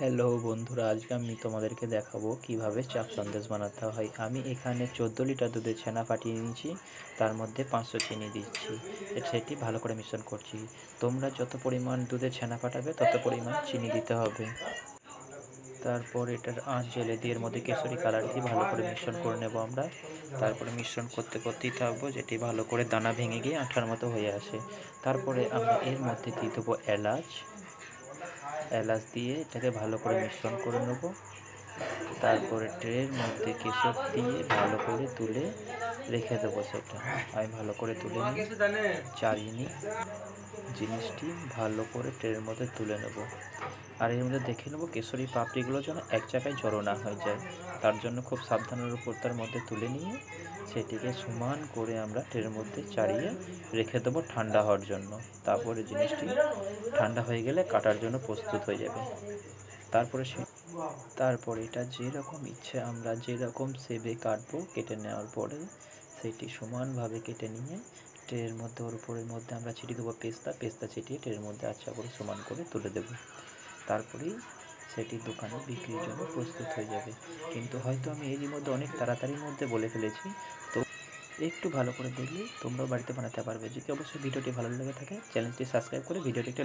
Hello বন্ধুরা, আজকে আমি তোমাদেরকে দেখাবো কিভাবে চাপ সন্দেশ বানাতে হয়। আমি এখানে 14 লিটার দুধের ছানা ফাটিয়ে নিয়েছি, তার মধ্যে 500 চিনি দিচ্ছি, সেটি ভালো করে মিশ্রণ করছি। তোমরা যত পরিমাণ দুধের ছানা ফাটাবে তত পরিমাণ চিনি দিতে হবে। তারপর এটার আঁচ জ্বেলে দিয়ে এর মধ্যে কেশরি কালার দিয়ে ভালো করে মিশ্রণ করে নেব আমরা। তারপরে মিশ্রণ করতেই থাকবো, যেটি ভালো করে দানা ভেঙে গিয়ে আঠার মতো হয়ে আসে। তারপরে আমরা এর মধ্যে দিয়ে দেবো এলাচ দিয়ে এটাকে ভালো করে মিশ্রণ করে নেব। তারপরে ট্রের মধ্যে কেশর দিয়ে ভালো করে তুলে রেখে দেবো। সেটা আমি ভালো করে তুলে নিই, চালিয়ে নিই, জিনিসটি ভালো করে ট্রের মধ্যে তুলে নেব। আর এর মধ্যে দেখে নেব কেশরি পাপড়িগুলো যেন এক জায়গায় জড়ো না হয়ে যায়, তার জন্য খুব সাবধানের উপর তার মধ্যে তুলে নিয়ে সেটিকে সমান করে আমরা ট্রের মধ্যে চাড়িয়ে রেখে দেবো ঠান্ডা হওয়ার জন্য। তারপরে জিনিসটি ঠান্ডা হয়ে গেলে কাটার জন্য প্রস্তুত হয়ে যাবে। তারপরে এটা যেরকম ইচ্ছে আমরা যেরকম শেপে কাটবো, কেটে নেওয়ার পরে সেটি সমানভাবে কেটে নিয়ে ট্রের মধ্যে ওর উপরের মধ্যে আমরা ছিটিয়ে দেবো পেস্তা ছিটিয়ে ট্রের মধ্যে আচ্ছা করে সমান করে তুলে দেবো। তারপরেই সেটি দোকানে বিক্রির জন্য প্রস্তুত হয়ে যাবে। কিন্তু হয়তো আমি এরই মধ্যে অনেক তাড়াতাড়ির মধ্যে বলে ফেলেছি, তো একটু ভালো করে দেখলে তোমরাও বাড়িতে বানাতে পারবে। যদি অবশ্যই ভিডিওটি ভালো লেগে থাকে, চ্যানেলটি সাবস্ক্রাইব করে ভিডিওটি একটা